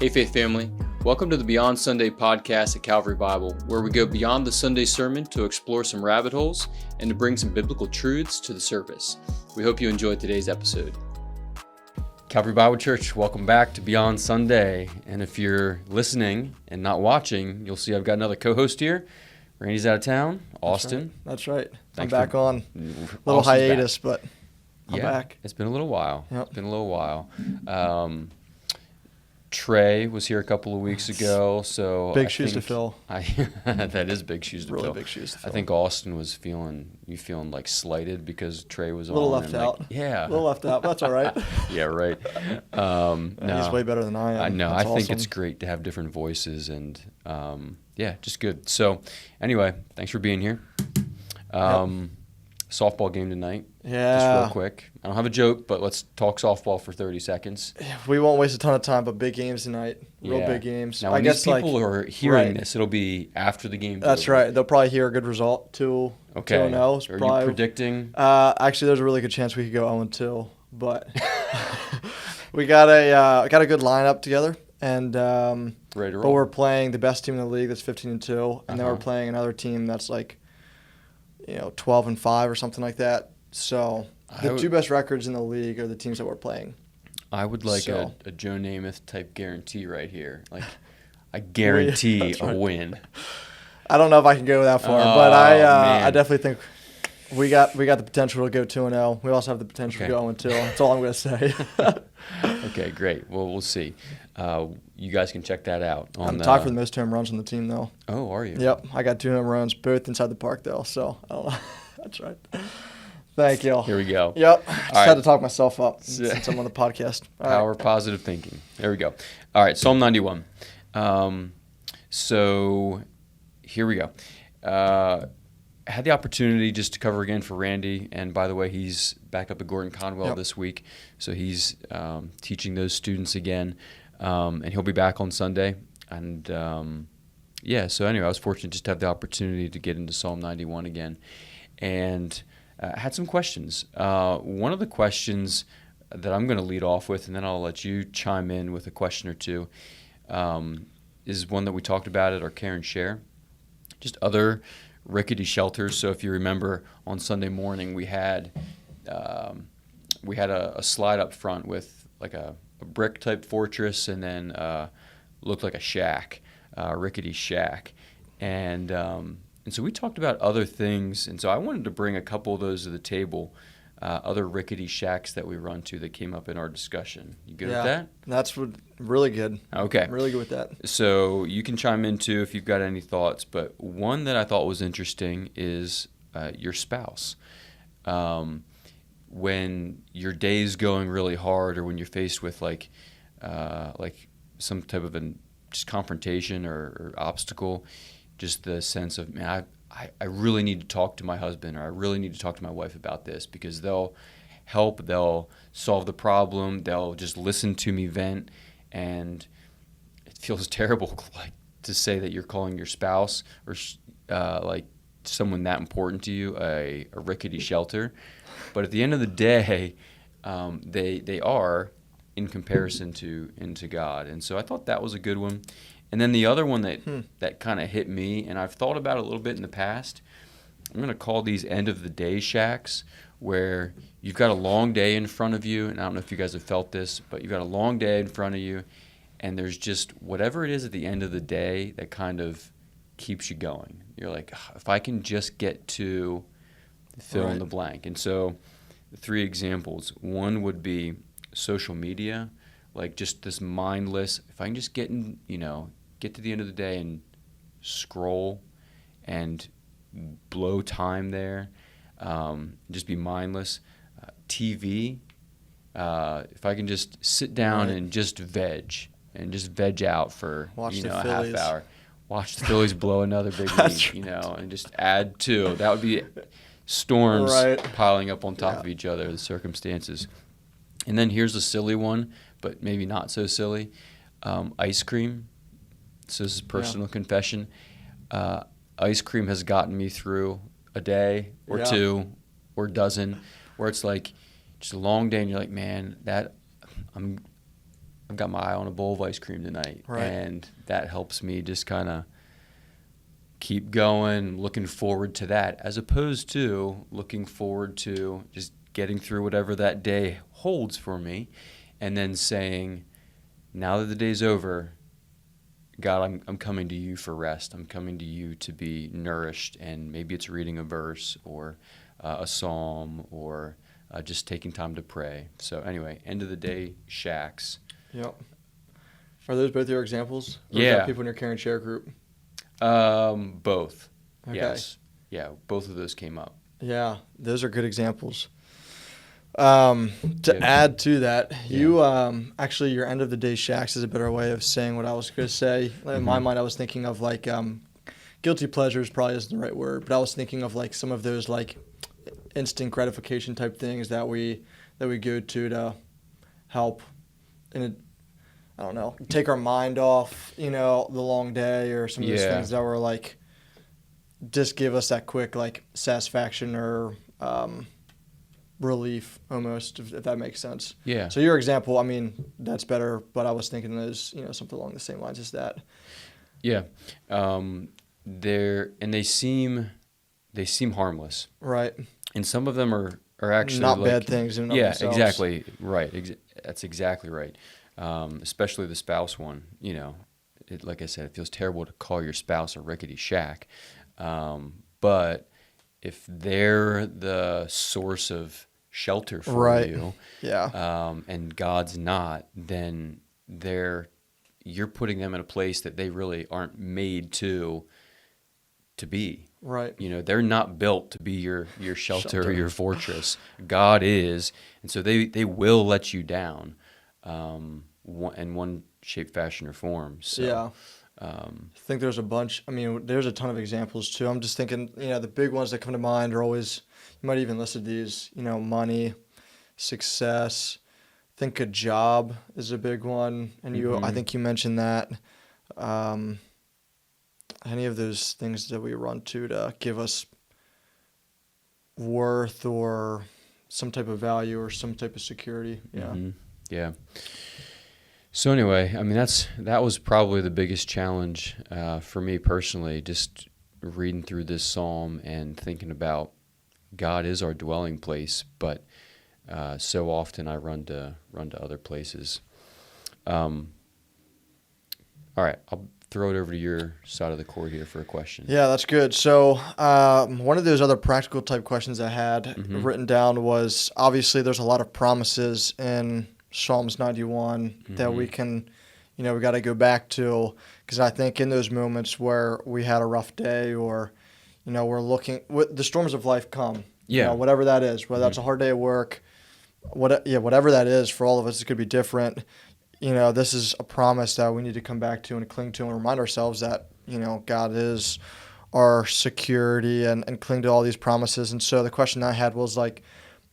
Hey Faith Family, welcome to the Beyond Sunday podcast at Calvary Bible, where we go beyond the Sunday sermon to explore some rabbit holes and to bring some biblical truths to the surface. We hope you enjoyed today's episode. Calvary Bible Church, welcome back to Beyond Sunday. And if you're listening and not watching, you'll see I've got another co-host here. Randy's out of town. Austin. That's right. Thanks I'm back on. Little Austin's hiatus, back. but I'm back. It's been a little while. Yep. It's been a little while. Trey was here a couple of weeks ago, so Big shoes to fill. That is big shoes to fill. Really big shoes to fill. I think Austin was feeling like slighted because Trey was a little on. left out. Yeah. A little left out. That's all right. Yeah, right. No. He's way better than I am. I know. That's I think awesome. it's great to have different voices and, just good. So, anyway, thanks for being here. Softball game tonight. Yeah. Just real quick. I don't have a joke, but let's talk softball for 30 seconds. We won't waste a ton of time, but big games tonight. Real big games. Now, when these people are hearing this, it'll be after the game. That's right. They'll probably hear a good result, 2-0. Are you predicting? Actually, there's a really good chance we could go 0-2, but we got a good lineup together, and Ready to roll. but we're playing the best team in the league that's 15-2, and then we're playing another team that's 12-5 or something like that. So the two best records in the league are the teams that we're playing. I would like a Joe Namath type guarantee right here. Like, I guarantee a win. I don't know if I can go that far, but I definitely think we got the potential to go 2-0. We also have the potential to go 0-2. That's all I'm going to say. Okay, great. Well, we'll see. You guys can check that out. I'm tied for the most home runs on the team, though. Oh, are you? Yep. I got 2 home runs, both inside the park, though. So, I don't know. That's right. Thank you. Here we go. Yep. Had to talk myself up since I'm on the podcast. Power positive thinking. There we go. All right, Psalm 91. So here we go. Had the opportunity just to cover again for Randy, and by the way, he's back up at Gordon Conwell this week, so he's teaching those students again, and he'll be back on Sunday. And so anyway, I was fortunate just to have the opportunity to get into Psalm 91 again, and had some questions. One of the questions that I'm going to lead off with, and then I'll let you chime in with a question or two, is one that we talked about at our Care and Share, just other rickety shelters. So if you remember, on Sunday morning we had a slide up front with like a brick type fortress, and then looked like a shack, rickety shack, and so we talked about other things, and so I wanted to bring a couple of those to the table, other rickety shacks that we run to that came up in our discussion. You good with that? That's really good. Okay. I'm really good with that. So you can chime in too if you've got any thoughts, but one that I thought was interesting is your spouse. When your day's going really hard, or when you're faced with like some type of just confrontation or obstacle, just the sense of, man, I really need to talk to my husband, or I really need to talk to my wife about this, because they'll help, they'll solve the problem, they'll just listen to me vent, and it feels terrible to say that you're calling your spouse or someone that important to you a rickety shelter. But at the end of the day, they are in comparison to God. And so I thought that was a good one. And then the other one that kind of hit me, and I've thought about it a little bit in the past, I'm going to call these end-of-the-day shacks, where you've got a long day in front of you, and I don't know if you guys have felt this, but you've got a long day in front of you, and there's just whatever it is at the end of the day that kind of keeps you going. You're like, if I can just get to fill in the blank. And so the 3 examples. One would be social media, like just this mindless, if I can just get to the end of the day and scroll and blow time there, just be mindless. TV, if I can just sit down and just veg out for a half hour, watch the Phillies blow another big lead, and just add to. That would be storms piling up on top of each other, the circumstances. And then here's a silly one, but maybe not so silly. Ice cream. So this is personal confession. Ice cream has gotten me through a day or two or a dozen, where it's like just a long day, and you're like, man, that I'm I've got my eye on a bowl of ice cream tonight. Right. And that helps me just kind of keep going, looking forward to that, as opposed to looking forward to just getting through whatever that day holds for me, and then saying, now that the day's over, God, I'm coming to you for rest. I'm coming to you to be nourished, and maybe it's reading a verse or a psalm or just taking time to pray. So anyway, end of the day shacks. Yep. Are those both your examples? Or Yeah. is that people in your care and share group? Both. Okay. Yes. Yeah, both of those came up. Yeah, those are good examples. To add to that, you actually your end of the day shacks is a better way of saying what I was going to say. In my mind, I was thinking of like guilty pleasures probably isn't the right word, but I was thinking of like some of those like instant gratification type things that we go to help, and I don't know, take our mind off, the long day, or some of those things that were like just give us that quick like satisfaction or relief almost, if that makes sense. Yeah. So your example, I mean, that's better, but I was thinking is, something along the same lines as that. Yeah. They seem harmless. Right. And some of them are actually not like, bad things in and of themselves. Exactly. Right. That's exactly right. Especially the spouse one, like I said, it feels terrible to call your spouse a rickety shack. But if they're the source of shelter for you, and God's not, then you're putting them in a place that they really aren't made to be. Right. They're not built to be your shelter or your fortress. God is, and so they will let you down, in one shape, fashion, or form. So, yeah. I think there's a bunch. I mean, there's a ton of examples too. I'm just thinking, the big ones that come to mind are always, you might even listed these, money, success. I think a job is a big one. And I think you mentioned that. Any of those things that we run to give us worth or some type of value or some type of security. Yeah. Mm-hmm. Yeah. So anyway, I mean, that was probably the biggest challenge for me personally, just reading through this psalm and thinking about God is our dwelling place, but so often I run to other places. All right, I'll throw it over to your side of the court here for a question. Yeah, that's good. So one of those other practical type questions I had written down was, obviously there's a lot of promises in Psalms 91 that we can, we got to go back to, because I think in those moments where we had a rough day or, we're looking, the storms of life come, whatever that is, whether that's a hard day at work, whatever that is for all of us, it could be different. This is a promise that we need to come back to and cling to and remind ourselves that, God is our security and cling to all these promises. And so the question I had was like,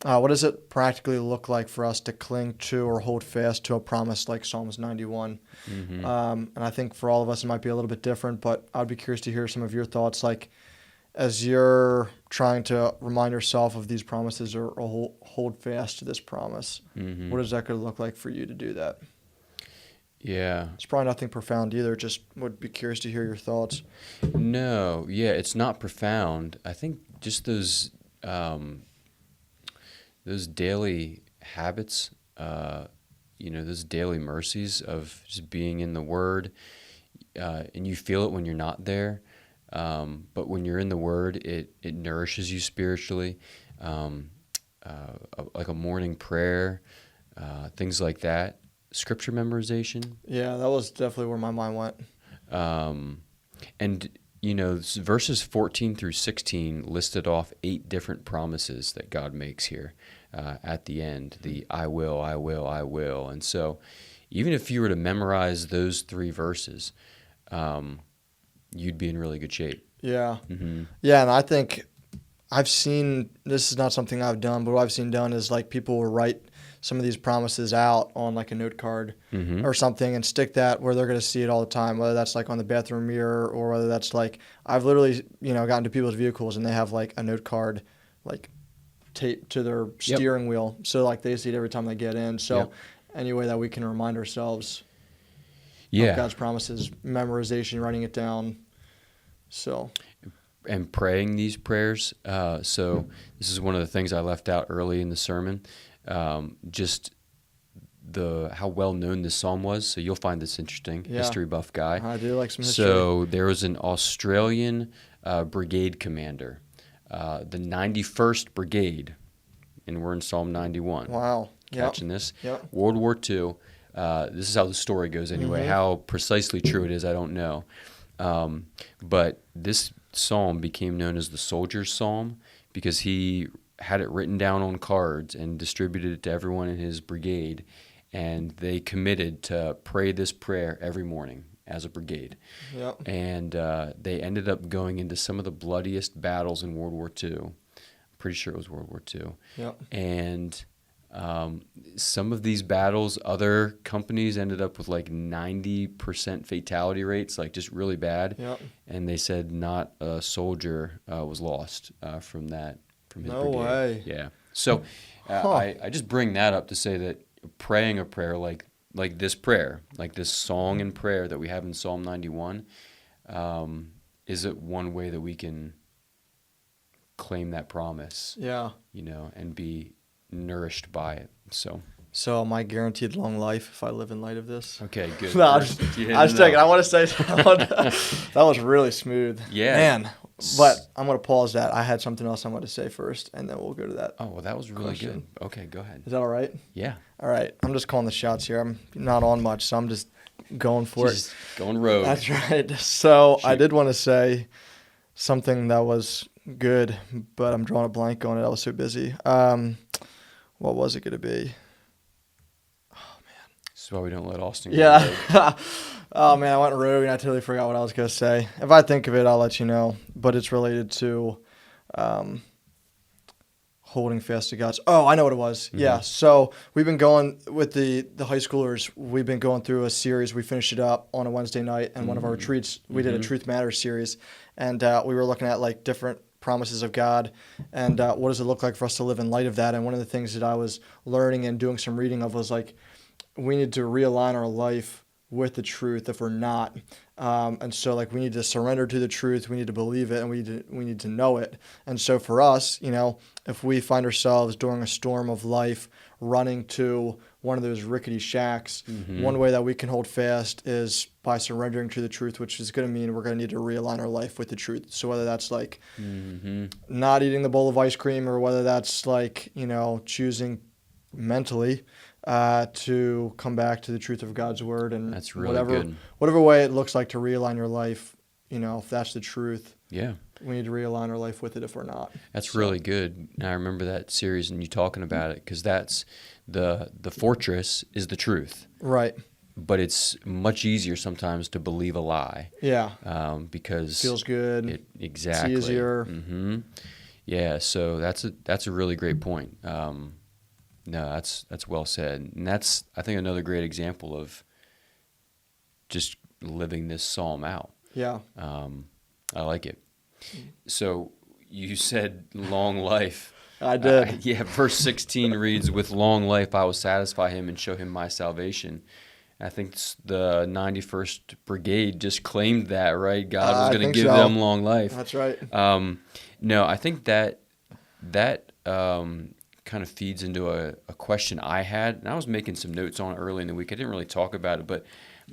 what does it practically look like for us to cling to or hold fast to a promise like Psalms 91? And I think for all of us, it might be a little bit different, but I'd be curious to hear some of your thoughts. Like, as you're trying to remind yourself of these promises or hold fast to this promise, what is that going to look like for you to do that? Yeah. It's probably nothing profound either. Just would be curious to hear your thoughts. No, yeah, it's not profound. I think just those daily habits, those daily mercies of just being in the Word, and you feel it when you're not there. But when you're in the Word, it nourishes you spiritually, like a morning prayer, things like that. Scripture memorization. Yeah, that was definitely where my mind went. And verses 14 through 16 listed off 8 different promises that God makes here at the end. The I will, I will, I will. And so even if you were to memorize those 3 verses, you'd be in really good shape. Yeah. Yeah, and I think I've seen, this is not something I've done, but what I've seen done is like people will write some of these promises out on like a note card or something and stick that where they're going to see it all the time, whether that's like on the bathroom mirror or whether that's like, I've literally, gotten to people's vehicles and they have like a note card like taped to their steering wheel. So like they see it every time they get in. So any way that we can remind ourselves Yeah. of God's promises, memorization, writing it down. So, and praying these prayers. So this is one of the things I left out early in the sermon. Just how well known this psalm was. So you'll find this interesting. Yeah. History buff guy. I do like some history. So there was an Australian brigade commander, the 91st Brigade, and we're in Psalm 91. Wow. Catching this? Yep. World War II. This is how the story goes anyway. How precisely true it is, I don't know. But this psalm became known as the soldier's psalm because he had it written down on cards and distributed it to everyone in his brigade, and they committed to pray this prayer every morning as a brigade. Yep. And they ended up going into some of the bloodiest battles in World War II. I'm pretty sure it was World War II. Yep. And some of these battles, other companies ended up with like 90% fatality rates, like just really bad. Yep. And they said not a soldier was lost from his No brigade. way. Yeah. So I just bring that up to say that praying a prayer like this prayer, like this song and prayer that we have in Psalm 91, is it one way that we can claim that promise, Yeah. and be nourished by it. So am I guaranteed long life if I live in light of this? Okay, good. No, I'm just checking. I want to say that was really smooth. Yeah. Man. But I'm going to pause that. I had something else I wanted to say first, and then we'll go to that. Oh, well, that was really question. good. Okay, go ahead. Is that all right? Yeah. All right. I'm just calling the shots here. I'm not on much, so I'm just going for Just going rogue. That's right. So I Shoot. did want to say something that was good, but I'm drawing a blank on it. I was so busy. What was it going to be? This is why we don't let Austin go Yeah. rogue. Oh, man, I went rogue, and I totally forgot what I was going to say. If I think of it, I'll let you know. But it's related to holding fast to God's. Oh, I know what it was. Mm-hmm. Yeah. So we've been going with the high schoolers. We've been going through a series. We finished it up on a Wednesday night, and one of our retreats, we did a Truth Matters series. And we were looking at like different promises of God and what does it look like for us to live in light of that. And one of the things that I was learning and doing some reading of was like we need to realign our life with the truth if we're not. And so like we need to surrender to the truth, we need to believe it, and we need to know it. And so for us, if we find ourselves during a storm of life running to one of those rickety shacks, one way that we can hold fast is by surrendering to the truth, which is going to mean we're going to need to realign our life with the truth. So whether that's like not eating the bowl of ice cream, or whether that's like, choosing mentally to come back to the truth of God's word, and That's really good. Whatever way it looks like to realign your life, if that's the truth, Yeah. we need to realign our life with it if we're not. That's really good. And I remember that series and you talking about it, because that's the fortress is the truth. Right. But it's much easier sometimes to believe a lie. Yeah. Because Feels good. Exactly. It's easier. Yeah. So that's a really great point. No, that's well said. And that's, I think, another great example of just living this psalm out. Yeah. I like it. So you said long life. I did. Yeah, verse 16 reads, "With long life I will satisfy him and show him my salvation." And I think the 91st Brigade just claimed that, right? God was going to give them long life. That's right. No, I think that kind of feeds into a question I had, and I was making some notes on it early in the week. I didn't really talk about it, but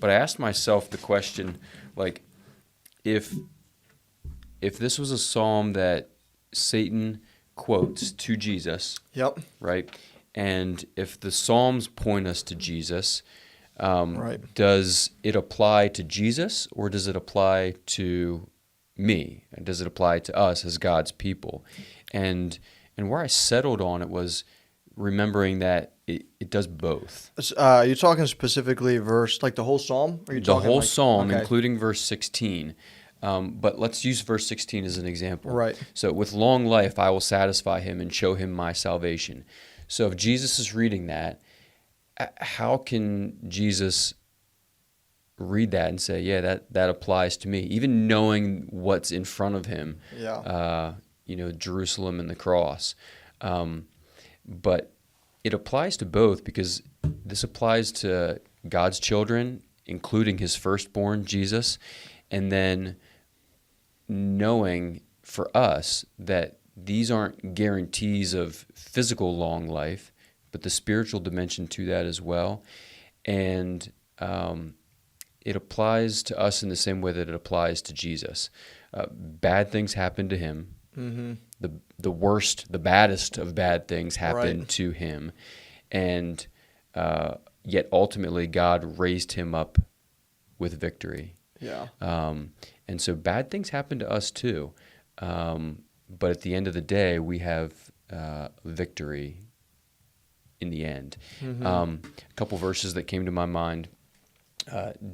I asked myself the question, like, if this was a psalm that Satan quotes to Jesus, Yep. right, and if the psalms point us to Jesus, Right. does it apply to Jesus, or does it apply to me? Does it apply to us as God's people? And where I settled on it was remembering that it does both. Are you talking specifically verse, like the whole psalm? Or are you The talking whole like, psalm, okay. including verse 16. But let's use verse 16 as an example. Right. So, "With long life I will satisfy him and show him my salvation." So if Jesus is reading that, how can Jesus read that and say, yeah, that applies to me, even knowing what's in front of him? Yeah. Jerusalem and the cross. But it applies to both, because this applies to God's children, including his firstborn, Jesus, and then knowing for us that these aren't guarantees of physical long life, but the spiritual dimension to that as well. And it applies to us in the same way that it applies to Jesus. Bad things happen to him. Mm-hmm. The worst, the baddest of bad things happened Right. to him. And yet ultimately God raised him up with victory. Yeah. And so bad things happen to us too. But at the end of the day, we have victory in the end. Mm-hmm. A couple verses that came to my mind.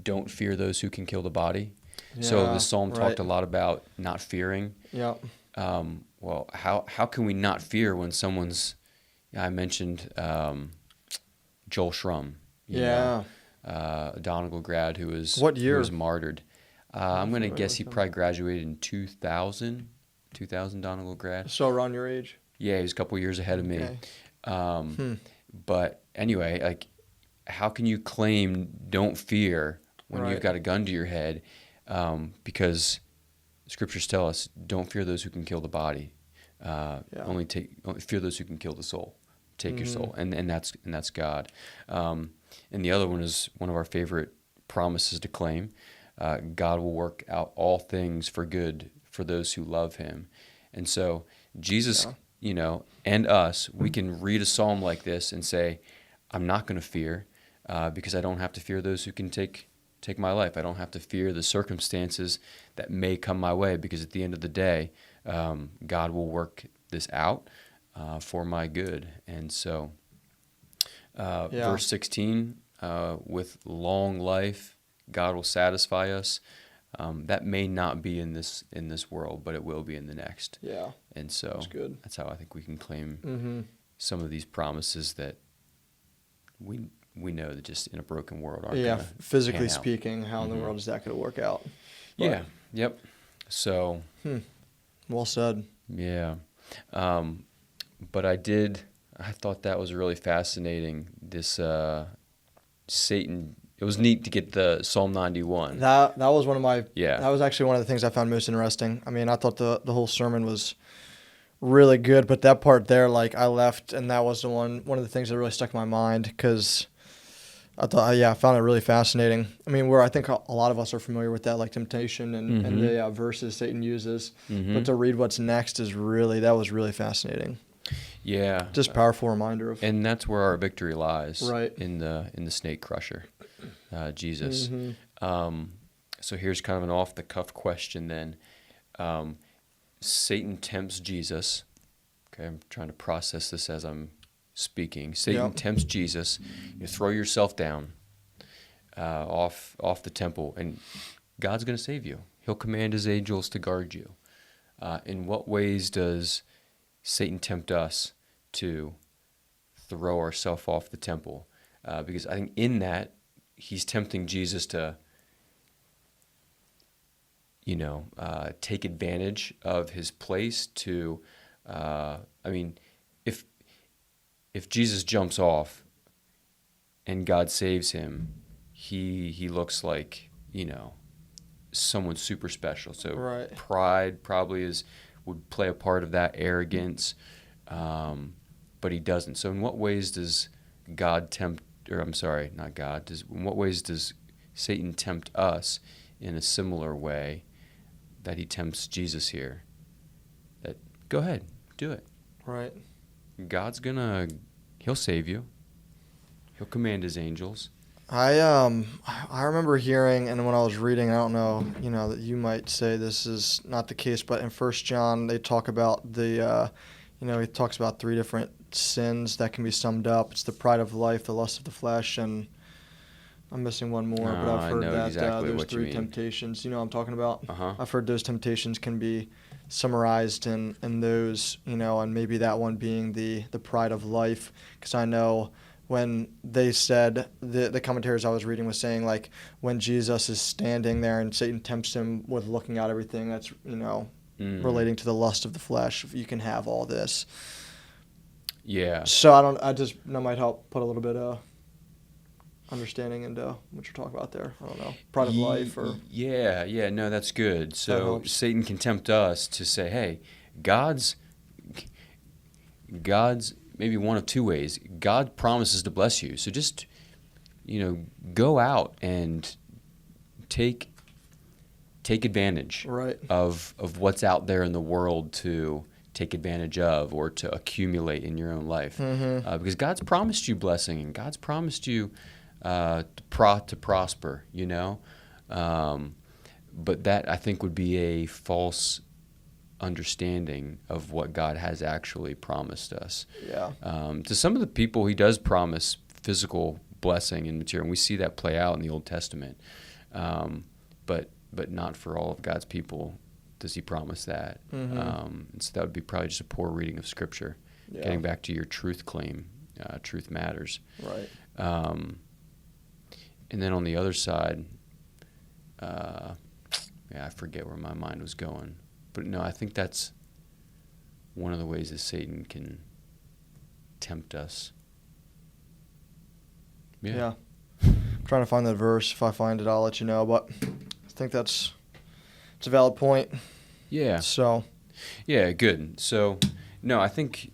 Don't fear those who can kill the body. So Yeah, the psalm right. talked a lot about not fearing. Yeah. Well, how can we not fear when someone's? I mentioned Joel Schrum. Yeah. A Donegal grad who was What year? Who was martyred. I'm going to familiar guess with he him. probably graduated in 2000 Donegal grad. So around your age. Yeah, he was a couple years ahead of me. Okay. But anyway, like, how can you claim don't fear when Right. you've got a gun to your head? Because scriptures tell us, don't fear those who can kill the body. Only fear those who can kill the soul. Take your soul, and that's God. And the other one is one of our favorite promises to claim. God will work out all things for good for those who love him. And so Jesus, and us, we can read a psalm like this and say, I'm not going to fear because I don't have to fear those who can take my life. I don't have to fear the circumstances that may come my way, because at the end of the day, God will work this out for my good. And so verse 16, with long life, God will satisfy us. That may not be in this world, but it will be in the next. Yeah. And so That's good. that's how I think we can claim some of these promises that we know that just in a broken world aren't going to physically pan out. speaking, how in the world is that going to work out? But, Yeah. Yep. So. Well said. Yeah. But I thought that was really fascinating. This Satan. It was neat to get the Psalm 91. That was one of my. Yeah. That was actually one of the things I found most interesting. I mean, I thought the whole sermon was really good, but that part there, like, I left, and that was one of the things that really stuck in my mind, because I thought, I found it really fascinating. I mean, where I think a lot of us are familiar with that, like temptation and the verses Satan uses, but to read what's next that was really fascinating. Yeah. Just powerful reminder of. And that's where our victory lies. Right. In the snake crusher, Jesus. So here's kind of an off the cuff question then. Satan tempts Jesus. Okay, I'm trying to process this as I'm speaking. Satan tempts Jesus. You throw yourself down off the temple, and God's going to save you. He'll command his angels to guard you. In what ways does Satan tempt us to throw ourselves off the temple? Because I think in that, he's tempting Jesus to take advantage of his place to, if Jesus jumps off and God saves him, he looks like, someone super special. So pride probably would play a part of that, arrogance, but he doesn't. So in what ways does in what ways does Satan tempt us in a similar way that he tempts Jesus here? That, go ahead, do it. Right. He'll save you. He'll command his angels. I remember hearing, and when I was reading, I don't know, that you might say this is not the case, but in 1 John, they talk about he talks about 3 different sins that can be summed up. It's the pride of life, the lust of the flesh, and I'm missing one more, but I've heard that exactly those what you 3 mean. temptations, you know what I'm talking about? Uh-huh. I've heard those temptations can be summarized in those, and maybe that one being the pride of life, because I know when they said, the commentaries I was reading was saying, like, when Jesus is standing there and Satan tempts him with looking at everything that's, relating to the lust of the flesh, you can have all this. Yeah. So that might help put a little bit of understanding into what you're talking about there. I don't know, pride of life or. Yeah, no, that's good. So helps. Satan can tempt us to say, hey, God's maybe one of two ways. God promises to bless you. So just, go out and take advantage Right. of what's out there in the world to take advantage of or to accumulate in your own life. Mm-hmm. Because God's promised you blessing and God's promised you to prosper, but that I think would be a false understanding of what God has actually promised us. Yeah. To some of the people, he does promise physical blessing and material, and we see that play out in the Old Testament. But not for all of God's people does he promise that. Mm-hmm. And so that would be probably just a poor reading of Scripture. Yeah. Getting back to your truth claim, truth matters. Right. And then on the other side, I forget where my mind was going. But no, I think that's one of the ways that Satan can tempt us. Yeah. I'm trying to find that verse. If I find it, I'll let you know. But I think it's a valid point. Yeah. So. Yeah, good. So, no, I think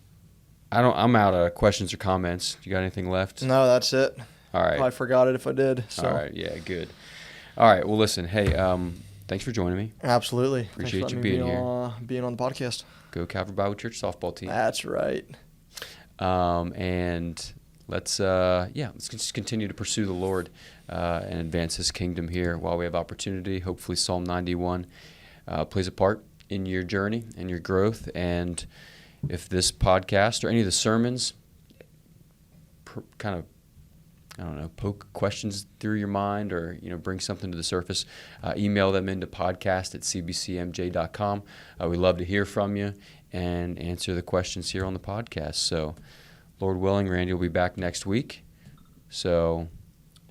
I'm out of questions or comments. You got anything left? No, that's it. All right. I forgot it if I did. So. All right. Yeah, good. All right. Well, listen. Hey, thanks for joining me. Absolutely. Appreciate Thanks for you letting me being here. Being on the podcast. Go Calvary Bible Church softball team. That's right. And let's just continue to pursue the Lord and advance His kingdom here while we have opportunity. Hopefully, Psalm 91 plays a part in your journey and your growth. And if this podcast or any of the sermons kind of, poke questions through your mind or, bring something to the surface, email them into podcast@cbcmj.com. We love to hear from you and answer the questions here on the podcast. So, Lord willing, Randy will be back next week. So,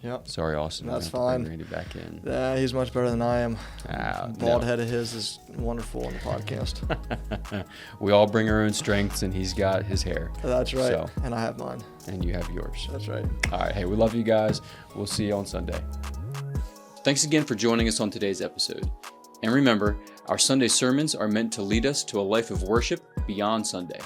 Yep. Sorry, Austin. That's we're gonna have to fine. bring Randy back in. Yeah, he's much better than I am. Bald No. head of his is wonderful on the podcast. We all bring our own strengths, and he's got his hair. That's right. So, And I have mine. and you have yours. That's right. All right. Hey, we love you guys. We'll see you on Sunday. Thanks again for joining us on today's episode. And remember, our Sunday sermons are meant to lead us to a life of worship beyond Sunday.